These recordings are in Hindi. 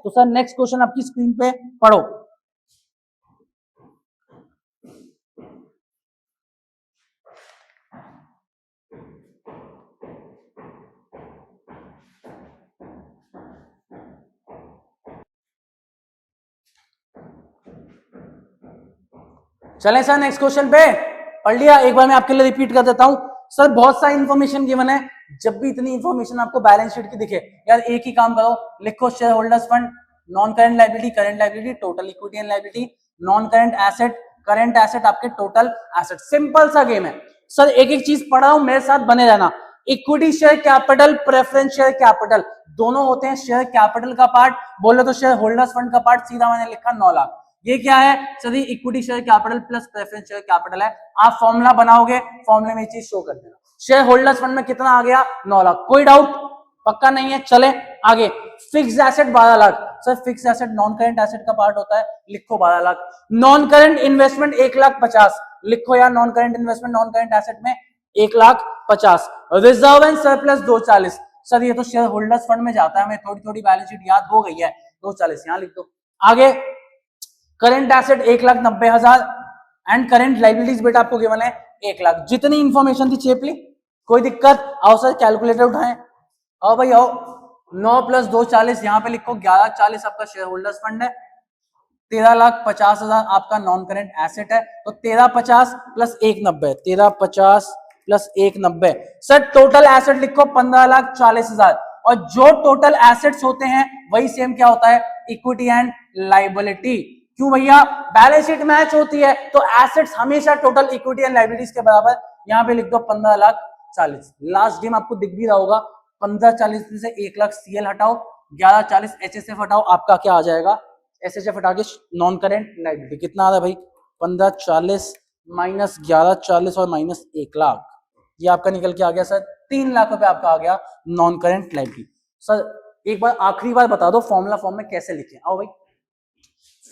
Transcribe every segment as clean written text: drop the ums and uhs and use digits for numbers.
तो सर नेक्स्ट क्वेश्चन आपकी स्क्रीन पे पढ़ो। चलें सर नेक्स्ट क्वेश्चन पे, पढ़ लिया? एक बार मैं आपके लिए रिपीट कर देता हूं। सर बहुत सारी इंफॉर्मेशन गिवन है, जब भी इतनी इंफॉर्मेशन आपको बैलेंस शीट की दिखे यार एक ही काम करो, लिखो share holders fund, non current liability, current liability, total equity and liability, non current asset, current asset आपके टोटल एसेट। सिंपल सा गेम है सर, एक एक चीज पढ़ रहा हूं, मेरे साथ बने रहना। Equity share capital, preference share capital दोनों होते हैं। शेयर कैपिटल का पार्ट बोले तो शेयर होल्डर्स फंड का पार्ट, सीधा मैंने लिखा 9 लाख। ये क्या है सभी? Equity share capital plus preference share capital है। आप फॉर्मूला बनाओगे, फॉर्मूले में चीज शो कर देना। शेयर होल्डर्स फंड में कितना आ गया? 9 लाख। कोई डाउट? पक्का नहीं है? चले आगे। Fix asset 12 lakh. Sir fix asset non current asset का पार्ट होता है, लिखो 12 लाख। नॉन करंट इन्वेस्टमेंट 1,50,000, लिखो यार non current investment non current asset में 1,50,000। Reserve and surplus 240। सर ये तो शेयर होल्डर्स फंड में जाता है, हमें थोड़ी थोड़ी बैलेंस शीट याद हो गई है, 240 यहां लिख दो। आगे current asset 1,90,000 and current liabilities बेटा आपको गिवन है 1 लाख। जितनी इंफॉर्मेशन थी चेप ली, कोई दिक्कत? आओ सर कैलकुलेटर उठाएं, आओ भाई आओ। 9 + 2 40, यहां पे लिखो 1140 आपका शेयर होल्डर्स फंड है, 13,50,000 आपका नॉन करंट एसेट है, तो 1350 + 190, 1350 + 190। सर टोटल एसेट लिखो 15,40,000, और जो टोटल एसेट्स होते हैं वही सेम क्या होता है? Equity and liability. क्यों भैया? बैलेंस शीट मैच होती है तो एसेट्स हमेशा टोटल इक्विटी एंड लाइबिलिटीज के बराबर। यहां पे लिख दो 15,40,000। लास्ट गेम आपको दिख भी रहा होगा, 15,40 में से 1 लाख सीएल हटाओ, 1140 एचएसएफ हटाओ, आपका क्या आ जाएगा? एसएचएफ हटा के नॉन करंट लाइबिलिटी कितना आ रहा है भाई? 1540 माइनस 1140 और माइनस 1 लाख, ये आपका निकल के आ गया सर 3 लाख रुपए आपका आ गया नॉन करंट लाइबिलिटी। सर एक बार आखिरी बार बता दो फॉर्मूला फॉर्म में कैसे लिखें, आओ भाई।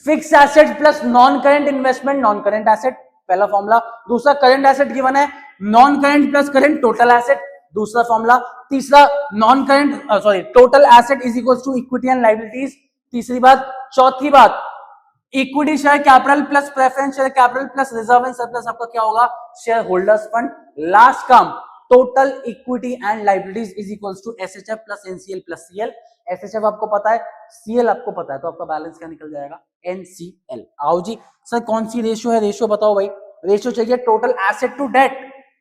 Fix asset plus non current investment non current asset, पहला फॉर्मूला। दूसरा करंट एसेट गिवन है, non current plus current total asset, दूसरा फॉर्मूला। तीसरा non current sorry total asset is equal to equity and liabilities, तीसरी बात। चौथी बात equity share capital plus preference share capital plus reserve and surplus आपका क्या होगा? Share holders fund. लास्ट काम total equity and liabilities is equal to SHF plus NCL plus CL. SHF आपको पता है, सीएल आपको पता है, तो आपका बैलेंस क्या निकल जाएगा? एनसीएल। आओ जी सर कौन सी रेशियो है? रेशियो बताओ भाई। रेशियो चाहिए total asset to debt,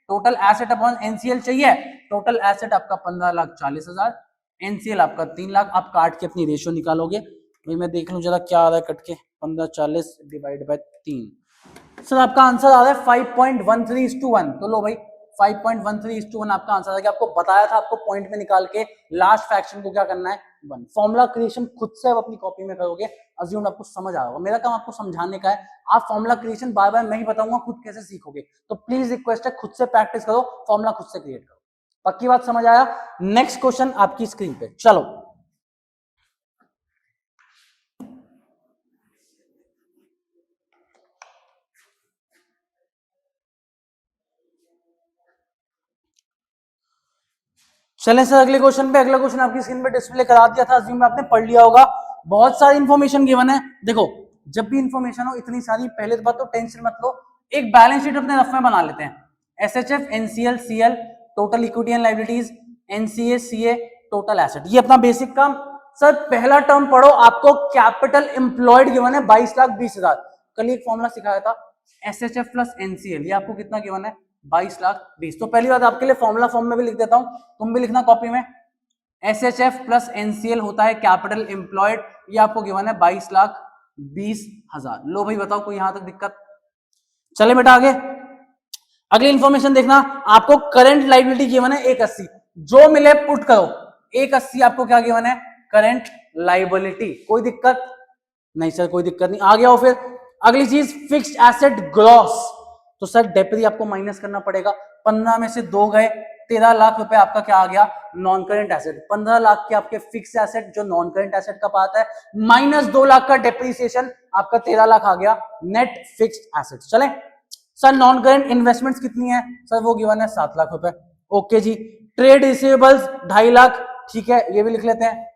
total asset upon NCL चाहिए। टोटल एसेट आपका 15,40,000, एनसीएल आपका 3 लाख। आप काट के अपनी रेशियो निकालोगे भाई, मैं देख लूं जरा क्या आ रहा है कट के। 1540 डिवाइड बाय 3, सर आपका आंसर आ रहा है 5.13:1। तो लो भाई 5.13:1 आपका आंसर आ गया। आपको बताया था आपको पॉइंट में निकाल के लास्ट फ्रैक्शन को क्या करना है? 1। फॉर्मूला क्रिएशन खुद से आप अपनी कॉपी में करोगे, अज्यूम आपको समझ आ रहा होगा। मेरा काम आपको समझाने का है, आप फॉर्मूला क्रिएशन बार बार मैं ही बताऊंगा, खुद कैसे सीखोगे। तो प्लीज रिक्वेस्ट है खुद से प्रैक्टिस करो, फॉर्मूला खुद से क्रिएट करो। पक्की बात समझ आया? नेक्स्ट क्वेश्चन आपकी स्क्रीन पे, चलो। चलें सर अगले क्वेश्चन पे। अगला क्वेश्चन आपकी स्क्रीन पे डिस्प्ले करा दिया था, अज्यूम आपने पढ़ लिया होगा। बहुत सारी इंफॉर्मेशन गिवन है। देखो जब भी इंफॉर्मेशन हो इतनी सारी, पहले बात तो टेंशन मत लो, एक बैलेंस शीट अपने रफ में बना लेते हैं। SHF, NCL, CL, total equity and liabilities, NCA, CA, total asset, ये अपना बेसिक काम। सर पहला टर्म पढ़ो, आपको कैपिटल एम्प्लॉयड गिवन है 22,20,000। कल एक फॉर्मूला सिखाया था एसएचएफ प्लस एनसीएल, ये आपको कितना गिवन है? 22,20,000। तो पहली बात आपके लिए फॉर्मूला फॉर्म में भी लिख देता हूं, तुम भी लिखना कॉपी में। एसएचएफ प्लस एनसीएल होता है कैपिटल एम्प्लॉयड, ये आपको गिवन है 22,20,000। लो भाई बताओ कोई यहां तक दिक्कत? चले बेटा आगे। अगली इंफॉर्मेशन देखना, आपको करंट लायबिलिटी गिवन है 180, जो मिले पुट करो। 180 आपको क्या गिवन है? Current liability. कोई दिक्कत नहीं सर? कोई दिक्कत नहीं, आ गया हो। फिर अगली चीज फिक्स्ड एसेट ग्रॉस, तो सर डेप्री आपको माइनस करना पड़ेगा। 15 में से 2 गए, 13 लाख रुपए आपका क्या आ गया? Non current asset. 15 लाख के आपके फिक्स एसेट जो नॉन करंट एसेट का पार्ट है, माइनस 2 लाख का डेप्रीसिएशन, आपका 13 लाख आ गया नेट फिक्स्ड एसेट। चले सर नॉन करंट इन्वेस्टमेंट्स कितनी है? सर वो गिवन है 7 लाख रुपए। ओके जी। ट्रेड रिसीवेबल्स 2.5 लाख, ठीक है ये भी लिख लेते हैं।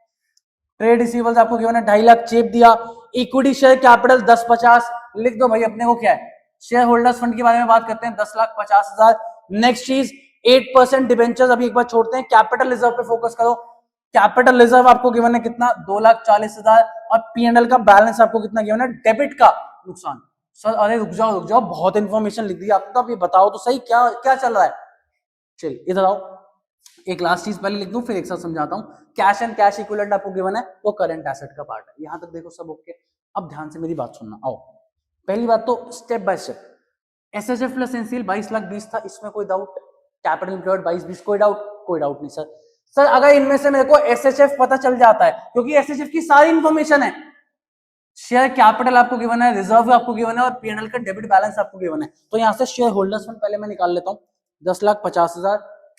ट्रेड रिसीवेबल्स आपको गिवन है 2.5 लाख, चेप दिया। इक्विटी शेयर कैपिटल 1050 लिख दो भाई, अपने को क्या है, शेयर होल्डर्स फंड के बारे में बात करते हैं, 10,50,000। नेक्स्ट चीज 8% डिबेंचर्स, अभी एक बार छोड़ते हैं, कैपिटल रिजर्व पे फोकस करो। कैपिटल रिजर्व आपको गिवन है कितना, 2,40,000। और पीएनएल का बैलेंस आपको कितना गिवन है, डेबिट का नुकसान। सर अरे रुक जाओ, बहुत इंफॉर्मेशन लिख दी आपको, तो आप ये बताओ तो सही क्या क्या चल रहा है। चलिए इधर आओ, एक लास्ट चीज पहले लिख दूं फिर एक साथ समझाता हूं। कैश एंड कैश इक्विवेलेंट आपको गिवन है, वो करंट एसेट का पार्ट है। यहां तक देखो सब ओके। अब ध्यान से मेरी बात सुनना। आओ पहली बात तो step by step, SHF plus NCL 22,20,000 था, इसमें कोई डाउट? कैपिटल एम्प्लॉयड 22,20, कोई डाउट नहीं सर। सर अगर इनमें से मेरे को एसएचएफ पता चल जाता है, क्योंकि एसएचएफ की सारी इंफॉर्मेशन है, शेयर कैपिटल आपको गिवन है, रिजर्व आपको गिवन है, और पीएनएल का डेबिट बैलेंस आपको गिवन है। तो यहां से शेयर होल्डर्स फंड पहले मैं निकाल लेता हूं, 10,50,000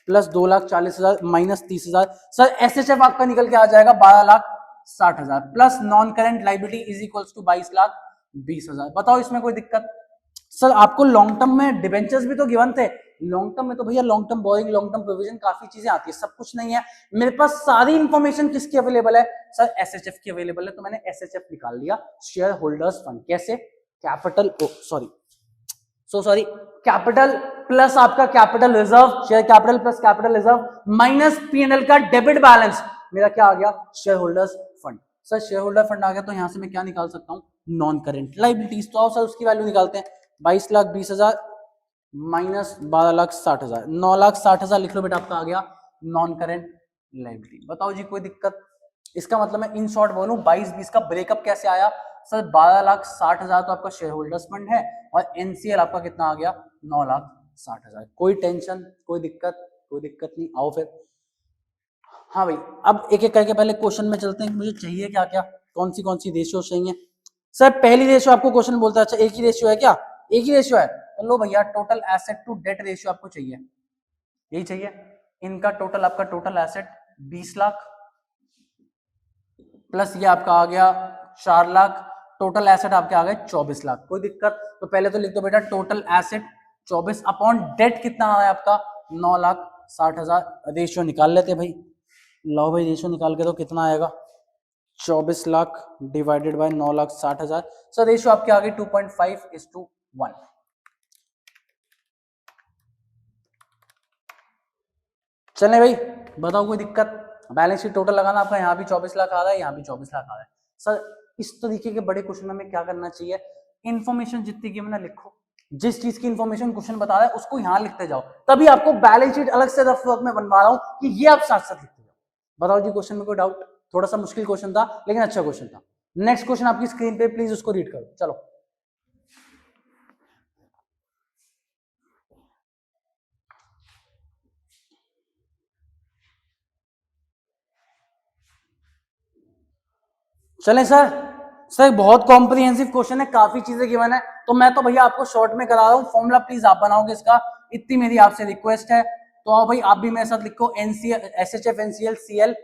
प्लस 2,40,000 माइनस 30,000। सर एसएचएफ आपका निकल के आ जाएगा 12,60,000 plus non current liability is equals to 22,20,000। बताओ इसमें कोई दिक्कत? सर आपको लॉन्ग टर्म में डिबेंचर्स भी तो गिवन थे, लॉन्ग टर्म में तो भैया long term borrowing, long term provision, काफी चीजें आती है, सब कुछ नहीं है मेरे पास। सारी इंफॉर्मेशन किसकी अवेलेबल है? सर एसएचएफ की अवेलेबल है, तो मैंने एसएचएफ निकाल लिया, शेयर होल्डर्स फंड। कैसे? कैपिटल सॉरी कैपिटल प्लस आपका capital reserve, share capital plus capital reserve minus PNL का डेबिट बैलेंस, मेरा क्या आ गया? Share holders fund. Sir share holder fund आ गया, तो यहां से मैं क्या निकाल सकता हूं? Non current liabilities. तो आओ सर उसकी वैल्यू निकालते हैं, 22,20,000 माइनस 12,60,000, 9,60,000 लिख लो बेटा, आपका आ गया नॉन करेंट लाइबिलिटी। बताओ जी कोई दिक्कत? इसका मतलब मैं इन शॉर्ट बोलूं 22-20 का ब्रेकअप कैसे आया? सर 12,60,000 तो आपका शेयर होल्डर्स फंड है, और एनसीएल आपका कितना आ गया? 9,60,000। कोई टेंशन, कोई दिक्कत नहीं। आओ फिर, हाँ भाई अब एक एक करके पहले क्वेश्चन में चलते हैं, मुझे चाहिए क्या क्या, कौन सी रेशियो चाहिए। सर पहली रेशियो आपको क्वेश्चन बोलता है, अच्छा एक ही रेशियो है क्या? एक ही रेशियो है, तो लो भैया total asset to debt ratio आपको चाहिए, यही चाहिए। इनका टोटल, आपका टोटल एसेट 20 लाख प्लस ये आपका आ गया 4 लाख, टोटल एसेट आपके आ गए 24 लाख। कोई दिक्कत? तो पहले तो लिख दो बेटा टोटल एसेट 24 अपॉन डेट कितना है आपका? 9,60,000। रेशियो निकाल लेते भाई, लो भाई रेशियो निकाल के तो कितना आएगा? 24 lakh divided by 9,60,000। Sir ratio आपके आ गई 2.5:1। चले भाई बताओ कोई दिक्कत? बैलेंस शीट टोटल लगाना आपका, यहाँ भी 24 लाख आ रहा है, यहाँ भी 24 लाख आ रहा है। सर इस तरीके के बड़े क्वेश्चन में क्या करना चाहिए? इन्फॉर्मेशन जितनी की मैंने लिखो, जिस चीज की इन्फॉर्मेशन क्वेश्चन बता रहा है उसको यहाँ लिखते जाओ, तभी आपको बैलेंस शीट अलग से रफ वर्क में बनवा रहा हूँ कि ये आप साथ साथ लिखते जाओ। बताओ जी क्वेश्चन में कोई डाउट? थोड़ा सा मुश्किल क्वेश्चन था लेकिन अच्छा क्वेश्चन था। नेक्स्ट क्वेश्चन आपकी स्क्रीन पे, प्लीज उसको रीड करो। चलो चलें सर बहुत कॉम्प्रिहेंसिव क्वेश्चन है, काफी चीजें गिवन है, तो मैं तो भैया आपको शॉर्ट में करा रहा हूँ। फॉर्मूला प्लीज आप बनाओगे इसका, इतनी मेरी आपसे रिक्वेस्ट है। तो आओ भाई आप भी मेरे साथ लिखो, NCL SHF NCL CL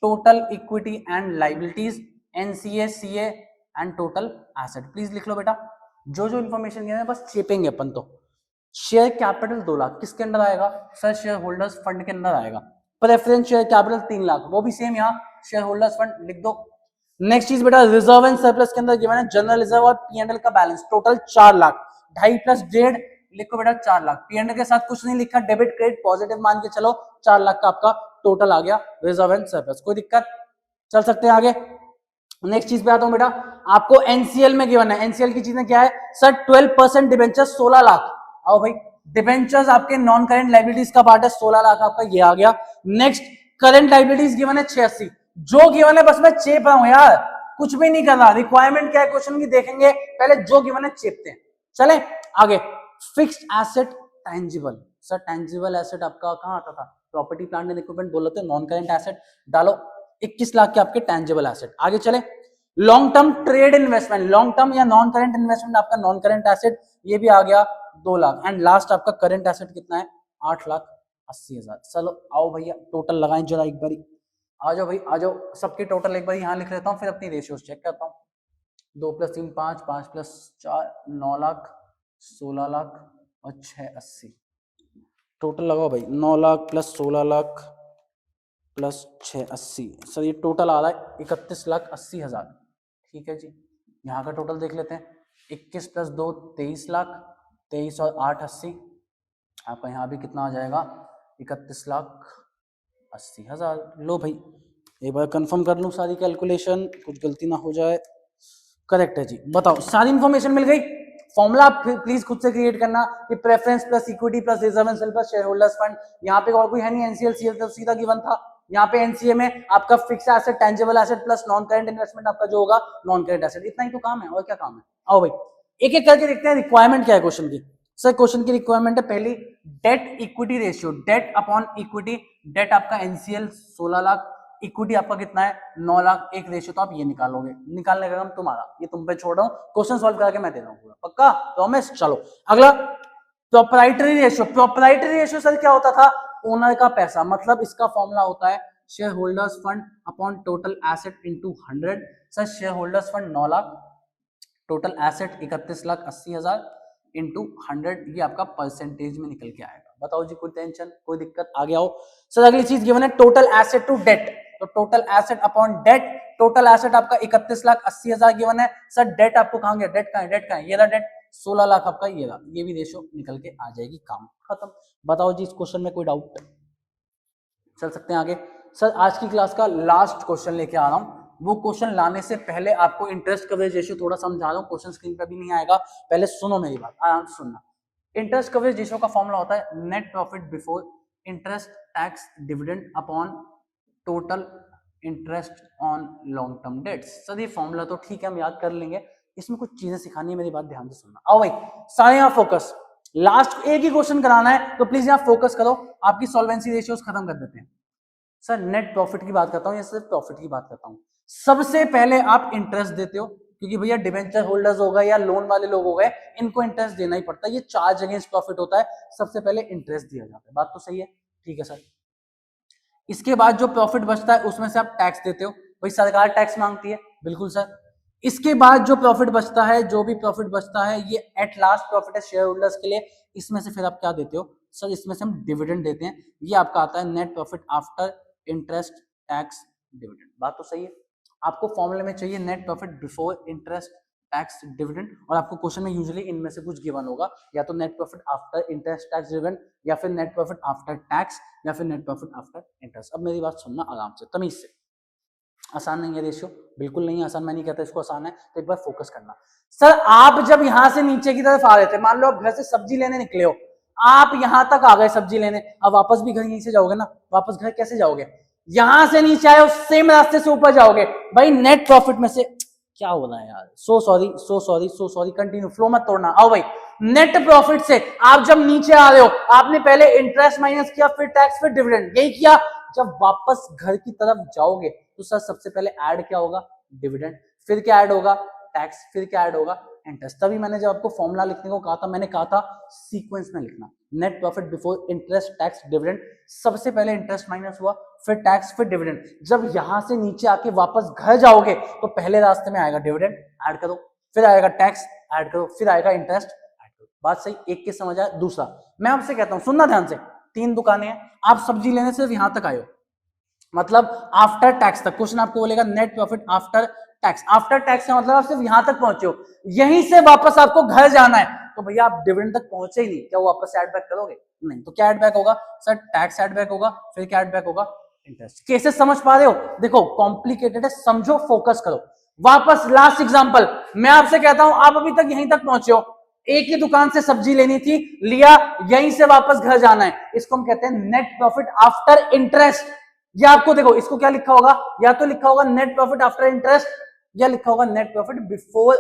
total equity and liabilities, NCA CA and total asset. Please लिख लो बेटा, जो जो इन्फॉर्मेशन गिवन है बस चेपेंगे अपन तो। शेयर कैपिटल 2 लाख किसके अंदर आएगा? सर शेयर होल्डर्स फंड के अंदर आएगा। प्रेफरेंस शेयर कैपिटल 3 लाख, वो भी सेम यहाँ शेयर होल्डर्स फंड लिख दो। नेक्स्ट चीज बेटा रिजर्व एंड सरप्लस के अंदर गिवन है जनरल रिजर्व और पीएनएल का बैलेंस टोटल 4 लाख, 2.5 प्लस 1.5 लिखो बेटा 4 लाख। पीएनएल के साथ कुछ नहीं लिखा, डेबिट क्रेडिट पॉजिटिव मान के चलो, 4 लाख का आपका टोटल आ गया रिजर्व एंड सरप्लस। कोई दिक्कत? चल सकते हैं आगे। नेक्स्ट चीज पे आता हूं बेटा, आपको एनसीएल में गिवन है, एनसीएल की चीजें क्या है? Sir 12% debenture 16 lakh. आओ भाई डिबेंचर्स आपके नॉन करेंट लाइबिलिटीज का पार्ट है, 16 लाख आपका ये आ गया। नेक्स्ट करंट लाइबिलिटीज गिवन है 86, जो गिवन है बस मैं चेप रहा हूं यार, कुछ भी नहीं कर रहा। रिक्वायरमेंट क्या है क्वेश्चन की देखेंगे, पहले जो गिवन है चेपते हैं। चले आगे, fixed asset tangible. Sir tangible asset आपका कहां आता था? प्रॉपर्टी प्लांट एंड इक्विपमेंट बोल रहे थे, नॉन करेंट एसेट डालो, 21 लाख के आपके टेंजिबल एसेट। आगे चले, long term trade investment, long term या नॉन करेंट इन्वेस्टमेंट आपका नॉन करेंट एसेट, ये भी आ गया 2 लाख। एंड लास्ट आपका करंट एसेट कितना है? 8,80,000। चलो आओ भैया टोटल लगाएं जरा एक बारी, आ जाओ भाई आ जाओ, सबके टोटल एक बार यहाँ लिख लेता हूँ, फिर अपनी रेशियोज चेक करता हूँ। 2 + 3 5, 5 + 4 9 लाख, 16 लाख और 680। टोटल लगाओ भाई, 9 lakh plus 16 lakh plus 680। Sir ये टोटल आ रहा है 31,80,000। ठीक है जी, यहाँ का टोटल देख लेते हैं। 21 प्लस 2 23 लाख, 23 और 8 80। आपका यहाँ भी कितना आ जाएगा 31,80,000। लो भाई एक बार कंफर्म कर लूँ सारी कैलकुलेशन, कुछ गलती ना हो जाए। करेक्ट है जी। बताओ सारी इंफॉर्मेशन मिल गई। फॉर्मूला प्लीज खुद से क्रिएट करना कि preference plus equity plus reserve and sale plus share holders fund. यहाँ पे और कोई है नहीं, एनसीएल सीएल तो सीधा गिवन था। यहाँ पे एनसीए में आपका fix asset tangible asset plus non current investment आपका जो होगा नॉन करेंट एसेट। इतना ही तो काम है, और क्या काम है। आओ भाई एक एक करके देखते हैं रिक्वायरमेंट क्या है क्वेश्चन की। सर क्वेश्चन की रिक्वायरमेंट है पहली debt equity ratio, debt upon equity. Debt आपका एनसीएल 16 लाख, इक्विटी आपका कितना है 9 लाख, एक रेशियो तो आप ये निकालोगे। निकालने का काम तुम्हारा, ये तुम पे छोड़ रहा हूँ, क्वेश्चन सॉल्व करके मैं दे रहा हूँ पक्का प्रॉमिस। चलो अगला proprietary ratio. Proprietary ratio sir क्या होता था, ओनर का पैसा, मतलब इसका फॉर्मूला होता है share holders fund upon total asset into 100। Sir share holders fund 9 lakh, total asset 31,80,000 into 100, ये आपका परसेंटेज में निकल के आएगा। बताओ जी कोई टेंशन कोई दिक्कत, आगे आओ। सर अगली चीज गिवन है टोटल एसेट टू डेट, तो total asset upon debt. Total asset आपका 31,80,000 गिवन है। सर डेट आपको कहां गया, डेट कहां है, डेट कहां है, ये रहा डेट 16 लाख आपका, ये रहा, ये भी रेशियो निकल के आ जाएगी, काम खत्म। बताओ जी इस क्वेश्चन में कोई डाउट, चल सकते हैं आगे। सर आज की क्लास का लास्ट क्वेश्चन लेके आ रहा हूं। वो क्वेश्चन लाने से पहले आपको इंटरेस्ट कवरेज रेशियो थोड़ा समझा रहा हूं, क्वेश्चन स्क्रीन पे भी नहीं आएगा, पहले सुनो मेरी बात, आराम से सुनना। इंटरेस्ट कवरेज रेशियो का फॉर्मूला होता है net profit before interest tax dividend upon total interest on long term debts. Sir ये फॉर्मूला तो ठीक है हम याद कर लेंगे, इसमें कुछ चीजें सिखानी है, मेरी बात ध्यान से सुनना। आओ भाई सारे यहाँ फोकस, लास्ट एक ही क्वेश्चन कराना है तो प्लीज यहाँ फोकस करो, आपकी सॉल्वेंसी रेशियोज खत्म कर देते हैं। सर नेट प्रॉफिट की बात करता हूं या सिर्फ प्रॉफिट की बात करता हूं। सबसे पहले आप इंटरेस्ट देते हो, क्योंकि भैया डिबेंचर होल्डर्स हो गए या लोन वाले लोग हो गए, इनको इंटरेस्ट देना ही पड़ता है, ये चार्ज अगेंस्ट प्रॉफिट होता है, सबसे पहले इंटरेस्ट दिया जाता है। बात तो सही है, ठीक है सर। इसके बाद जो प्रॉफिट बचता है उसमें से आप टैक्स देते हो, भाई सरकार टैक्स मांगती है, बिल्कुल सर। इसके बाद जो प्रॉफिट बचता है, जो भी प्रॉफिट बचता है, ये एट लास्ट प्रॉफिट है शेयर होल्डर्स के लिए, इसमें से फिर आप क्या देते हो, सर इसमें से हम डिविडेंड देते हैं, ये आपका आता है net profit after interest tax dividend. बात तो सही है। आपको फॉर्मूले में चाहिए net profit before interest tax dividend, और आपको क्वेश्चन में यूजुअली इनमें से कुछ गिवन होगा, या तो net profit after interest tax dividend, या फिर नेट प्रॉफिट आफ्टर टैक्स, या फिर नेट प्रॉफिट आफ्टर इंटरेस्ट। अब मेरी बात सुनना आराम से तमीज से, आसान नहीं है रेशियो, बिल्कुल नहीं आसान, मैं नहीं कहता इसको आसान है, तो एक बार फोकस करना। सर आप जब यहां से नीचे की तरफ आ रहे थे, मान लो आप घर से सब्जी लेने निकले हो, आप यहां तक आ गए सब्जी लेने, अब वापस भी घर यहीं से जाओगे ना, वापस घर कैसे जाओगे, यहां से नीचे आए सेम रास्ते से ऊपर जाओगे, भाई नेट प्रॉफिट में से क्या हो रहा है यार, so sorry so sorry so sorry, continue flow मत तोड़ना। आओ भाई नेट प्रॉफिट से आप जब नीचे आ रहे हो, आपने पहले इंटरेस्ट माइनस किया, फिर टैक्स, फिर डिविडेंड, यही किया। जब वापस घर की तरफ जाओगे तो सर सबसे पहले ऐड क्या होगा, डिविडेंड, फिर क्या ऐड होगा, टैक्स, फिर क्या ऐड होगा, इंटरेस्ट। तभी मैंने जब आपको फॉर्मूला लिखने को कहा था, मैंने कहा था सीक्वेंस में लिखना, net profit before interest tax dividend, सबसे पहले इंटरेस्ट माइनस हुआ, फिर टैक्स, फिर डिविडेंड। जब यहां से नीचे आके वापस घर जाओगे तो पहले रास्ते में आएगा डिविडेंड, ऐड करो, फिर आएगा टैक्स, ऐड करो, फिर आएगा इंटरेस्ट, ऐड करो। बात सही, एक के समझ आया। दूसरा मैं आपसे कहता हूं, सुनना ध्यान से, 3 दुकानें हैं, आप सब्जी लेने सिर्फ यहां तक आए हो, मतलब आफ्टर टैक्स तक, क्वेश्चन आपको बोलेगा net profit after tax, after tax का मतलब आप सिर्फ यहां तक पहुंचे हो, यहीं से वापस आपको घर जाना है, तो भैया आप डिविडेंड तक पहुंचे ही नहीं, क्या वापस ऐड बैक करोगे, नहीं, तो क्या ऐड बैक होगा, सर टैक्स ऐड बैक होगा, फिर क्या ऐड बैक होगा, इंटरेस्ट। केसेस समझ पा रहे हो, देखो कॉम्प्लिकेटेड है, समझो, फोकस करो। वापस लास्ट एग्जांपल, मैं आपसे कहता हूं आप अभी तक यहीं तक पहुंचे हो, एक ही दुकान से सब्जी लेनी थी, लिया, यहीं से वापस घर जाना है, इसको हम कहते हैं नेट प्रॉफिट आफ्टर इंटरेस्ट। या आपको देखो इसको क्या लिखा होगा, या तो लिखा होगा नेट प्रॉफिट आफ्टर इंटरेस्ट, या लिखा होगा नेट प्रॉफिट बिफोर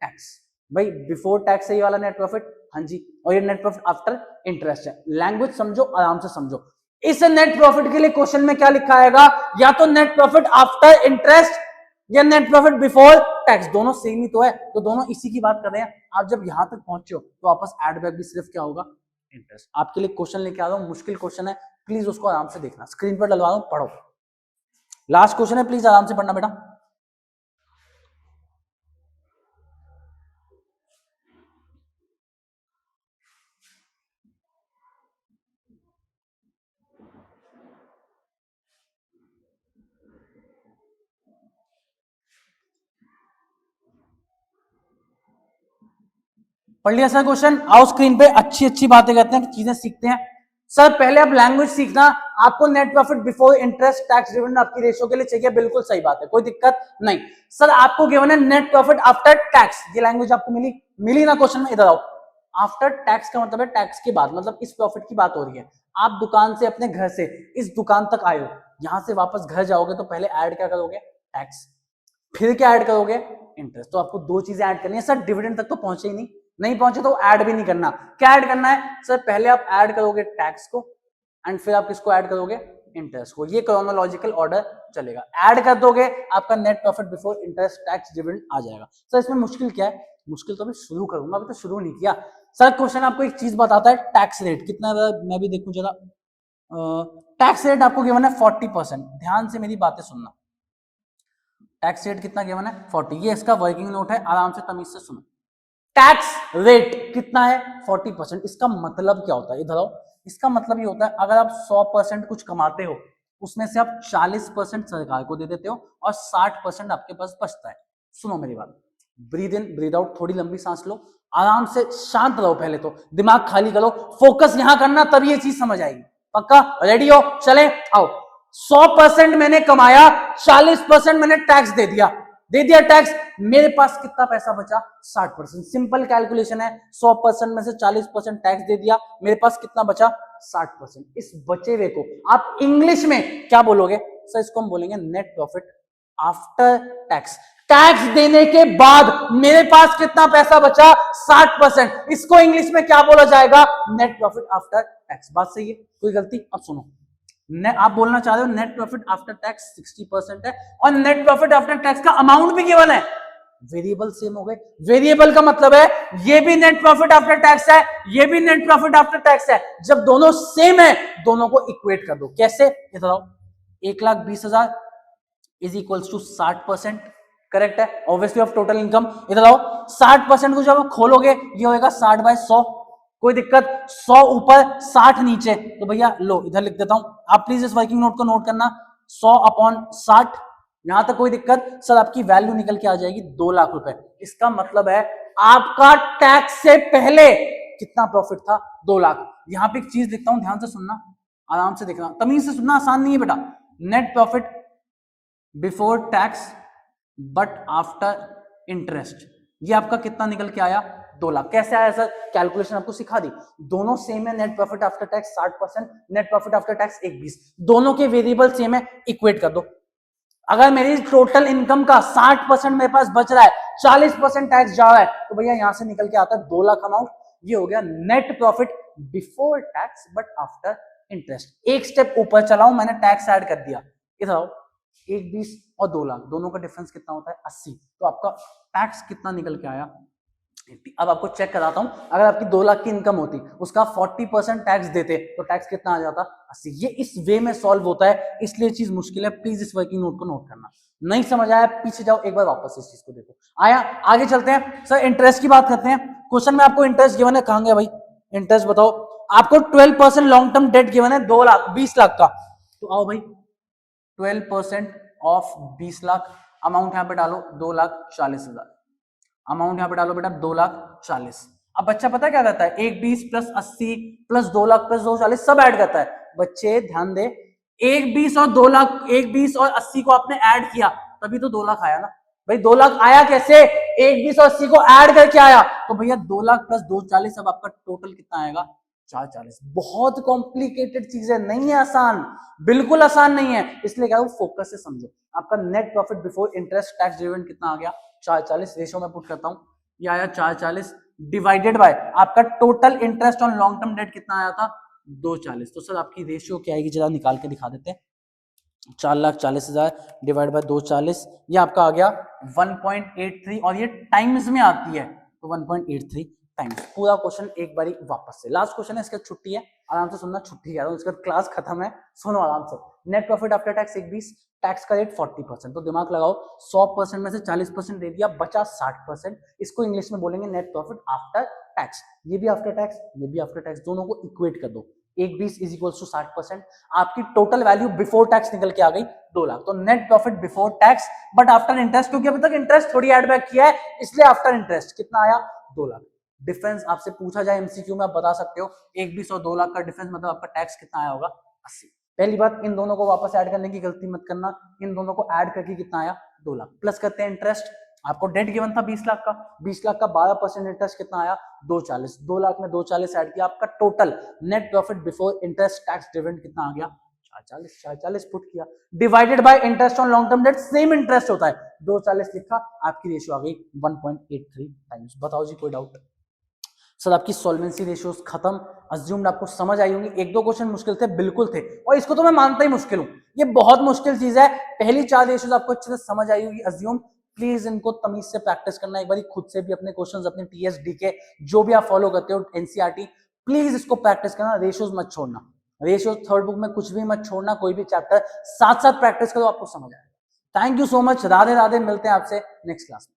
टैक्स। भाई बिफोर टैक्स है ये वाला नेट प्रॉफिट, हाँ जी, और ये नेट प्रॉफिट आफ्टर इंटरेस्ट है। लैंग्वेज समझो, आराम से समझो। इस नेट प्रॉफिट के लिए क्वेश्चन में क्या लिखा आएगा, या तो नेट प्रॉफिट आफ्टर इंटरेस्ट या नेट प्रॉफिट बिफोर टैक्स, दोनों सेम ही तो है, तो दोनों इसी की बात कर रहे हैं। आप जब यहां तक पहुंचे हो तो वापस एड बैक भी सिर्फ क्या होगा, इंटरेस्ट। आपके लिए क्वेश्चन लेके आ रहा हूं, मुश्किल क्वेश्चन है, प्लीज उसको आराम से देखना, स्क्रीन पर डलवा रहा हूं, पढ़ो। लास्ट क्वेश्चन है, प्लीज आराम से पढ़ना बेटा। पढ़ लिया सर क्वेश्चन? आओ स्क्रीन पे, अच्छी अच्छी बातें करते हैं, चीजें सीखते हैं। सर पहले आप लैंग्वेज सीखना, आपको net profit before interest tax dividend आपकी रेशियो के लिए चाहिए, बिल्कुल सही बात है, कोई दिक्कत नहीं। सर आपको गिवन है नेट प्रॉफिट आफ्टर टैक्स, ये लैंग्वेज आपको मिली ना क्वेश्चन में? इधर आओ। आफ्टर टैक्स का मतलब है टैक्स के बाद, मतलब इस प्रॉफिट की बात हो रही है। आप दुकान से, अपने घर से इस दुकान तक आए हो, यहां से वापस घर जाओगे तो पहले ऐड क्या करोगे? टैक्स। फिर क्या ऐड करोगे? इंटरेस्ट। तो आपको दो चीजें ऐड करनी है। सर डिविडेंड तक तो पहुंचे ही नहीं पहुंचे तो ऐड भी नहीं करना। क्या ऐड करना है? सर पहले आप ऐड करोगे टैक्स को एंड फिर आप किसको ऐड करोगे? इंटरेस्ट को। ये क्रोनोलॉजिकल ऑर्डर चलेगा। ऐड कर दोगे, आपका net profit before interest tax dividend आ जाएगा। सर इसमें मुश्किल क्या है? मुश्किल तो अभी शुरू करूंगा, अभी तो शुरू नहीं किया। सर क्वेश्चन आपको एक चीज बताता है, टैक्स रेट कितना है, मैं भी देखूं जरा। टैक्स रेट आपको गिवन है 40%। ध्यान से मेरी बातें सुनना। टैक्स रेट कितना गिवन है? 40। ये इसका वर्किंग नोट है, आराम से तमीज से सुनो। टैक्स रेट कितना है? 40%। इसका मतलब क्या होता है? इधर आओ। इसका मतलब ये होता है, अगर आप 100% कुछ कमाते हो, उसमें से आप 40% सरकार को दे देते हो और 60% आपके पास बचता है। सुनो मेरी बात, ब्रीद इन ब्रीद आउट, थोड़ी लंबी सांस लो, आराम से शांत रहो, पहले तो दिमाग खाली करो, फोकस यहां करना, तभी ये चीज समझ आएगी। पक्का? रेडी हो? चले आओ। 100% मैंने कमाया, 40% मैंने टैक्स दे दिया टैक्स, मेरे पास कितना पैसा बचा? 60%। सिंपल कैलकुलेशन है, 100% में से 40% टैक्स दे दिया, मेरे पास कितना बचा? 60%। इस बचे हुए को आप इंग्लिश में क्या बोलोगे? सर इसको हम बोलेंगे net profit after tax. Tax देने के बाद मेरे पास कितना पैसा बचा? 60%। इसको इंग्लिश में क्या बोला जाएगा? Net profit after tax. बात सही है, कोई गलती? अब सुनो, आप बोलना चाह रहे हो नेट प्रॉफिट आफ्टर टैक्स 60% है और नेट प्रॉफिट आफ्टर टैक्स का अमाउंट भी गिवन है। वेरिएबल सेम हो गए। वेरिएबल का मतलब है ये भी नेट प्रॉफिट आफ्टर टैक्स है, ये भी नेट प्रॉफिट आफ्टर टैक्स है। जब दोनों सेम है, दोनों को इक्वेट कर दो। कैसे? इधर आओ। 1,20,000 इज इक्वल्स टू 60%। करेक्ट है, ऑब्वियसली ऑफ टोटल इनकम। इधर आओ, 60% को जब खोलोगे ये होगा 60/100। कोई दिक्कत? 100 ऊपर 60 नीचे, तो भैया लो इधर लिख देता हूं, आप प्लीज इस वर्किंग नोट को नोट करना। 100/60। यहां तक कोई दिक्कत? सर आपकी वैल्यू निकल के आ जाएगी 2 लाख रुपए। इसका मतलब है आपका टैक्स से पहले कितना प्रॉफिट था? 2 लाख। यहां पे एक चीज लिखता हूं, ध्यान से सुनना, आराम से देखना, तमीज से सुनना, आसान नहीं है बेटा। Net profit before tax but after interest, ये आपका कितना निकल के आया? 2 लाख। कैसे आया सर? कैलकुलेशन आपको सिखा दी। दोनों सेम है, net profit after tax 60%, net profit after tax 1,20। दोनों के वेरिएबल सेम है, इक्वेट कर दो। अगर मेरी टोटल इनकम का 60% मेरे पास बच रहा है, 40% टैक्स जा रहा है, तो भैया यहां से निकल के आता है 2 लाख अमाउंट। ये हो गया net profit before tax but after interest. एक स्टेप ऊपर चलाऊं, मैंने टैक्स ऐड कर दिया। इधर आओ, 1,20 और 2 लाख, दोनों का डिफरेंस कितना होता है? 80। तो आपका टैक्स कितना निकल के आया? 80। अब आपको चेक कराता हूं, अगर आपकी 2 लाख की इनकम होती, उसका 40% टैक्स देते, तो टैक्स कितना आ जाता? 80। ये इस वे में सॉल्व होता है, इसलिए चीज मुश्किल है। प्लीज इस वर्किंग नोट को नोट करना। नहीं समझ आया, पीछे जाओ, एक बार वापस इस चीज को देखो। आया? आगे चलते हैं। सर इंटरेस्ट की बात करते हैं। क्वेश्चन में आपको इंटरेस्ट गिवन है, कहां गया भाई इंटरेस्ट? बताओ। आपको 12% लॉन्ग टर्म डेट गिवन है, 2 लाख 20 लाख का। तो आओ भाई, 12% ऑफ 20 लाख, अमाउंट यहां पे डालो 2,40,000। अमाउंट यहां पे डालो बेटा 2,40,000। अब बच्चा पता क्या करता है? 1,20 प्लस 80 प्लस 2 लाख प्लस 2,40 सब ऐड करता है। बच्चे ध्यान दे, 1,20 और 2 लाख, 1,20 और 80 को आपने ऐड किया, तभी तो 2 लाख आया ना भाई। 2 लाख आया कैसे? 1,20 और 80 को ऐड करके आया। तो भैया 2 लाख प्लस 2,40, अब आपका टोटल कितना आएगा? 4,40। बहुत कॉम्प्लिकेटेड चीज है, नहीं है आसान, बिल्कुल आसान नहीं है। इसलिए क्या, फोकस से समझो। आपका net profit before interest tax dividend कितना आ गया? 4,40। रेशो में पुट करता हूं, ये आया 4,40 डिवाइडेड बाय आपका total interest on long term debt कितना आया था? 2,40। तो सर आपकी रेशियो क्या आएगी, जरा निकाल के दिखा देते हैं। 4,40,000 डिवाइड बाय 2,40, ये आपका आ गया 1.83, और ये टाइम्स में आती है तो 1.83 टाइम्स। पूरा क्वेश्चन एक बारी वापस से, लास्ट क्वेश्चन है, इसका छुट्टी है, आराम से सुनना, छुट्टी है इसका, क्लास खत्म है, सुनो आराम से। Net profit after tax 1,20, tax का रेट 40%, तो दिमाग लगाओ, 100% में से 40% दे दिया, बचा 60%। इसको इंग्लिश में बोलेंगे नेट प्रॉफिट आफ्टर टैक्स। ये भी आफ्टर टैक्स, ये भी आफ्टर टैक्स, दोनों को इक्वेट कर दो। 1,20 इज इक्वल टू 60%। आपकी टोटल वैल्यू बिफोर टैक्स निकल के आ गई 2 लाख। तो net profit before tax but after interest, क्योंकि अभी तक इंटरेस्ट थोड़ी एड बैक किया है, इसलिए आफ्टर इंटरेस्ट कितना आया? 2 लाख। डिफरेंस आपसे पूछा जाए एमसीक्यू में, आप बता सकते हो 1,20 और 2 लाख का डिफरेंस, मतलब आपका टैक्स कितना आया होगा? 80। पहली बात, इन दोनों को वापस ऐड करने की गलती मत करना, इन दोनों को ऐड करके कितना आया? 2 लाख। प्लस करते हैं इंटरेस्ट, आपको डेट गिवन था 20 लाख का, 20 लाख का 12% इंटरेस्ट कितना आया? 240। 2 लाख में 240 ऐड किया, आपका total net profit before interest tax dividend कितना आ गया? 440। 440 पुट किया, divided by interest on long term debt, same interest होता है, 240 लिखा, आपकी रेशियो आ गई 1.83 टाइम्स। बताओ जी, कोई डाउट? सर आपकी सॉल्वेंसी रेशियोज खत्म, अज्यूम्ड आपको समझ आई होंगी। एक दो क्वेश्चन मुश्किल थे, बिल्कुल थे, और इसको तो मैं मानता ही मुश्किल हूं, ये बहुत मुश्किल चीज है। पहली 4 रेशियोज आपको अच्छे से समझ आई होगी अज्यूम। प्लीज इनको तमीज से प्रैक्टिस करना, एक बार खुद से भी अपने क्वेश्चंस, अपने टीएसडी के जो भी आप फॉलो करते हो एनसीईआरटी, प्लीज इसको प्रैक्टिस करना, रेशियोज मत छोड़ना, रेशियोज थर्ड बुक में कुछ भी मत छोड़ना, कोई भी चैप्टर साथ साथ प्रैक्टिस करो, आपको समझ आएगा। Thank you so much, Radhe Radhe, मिलते हैं आपसे नेक्स्ट क्लास में।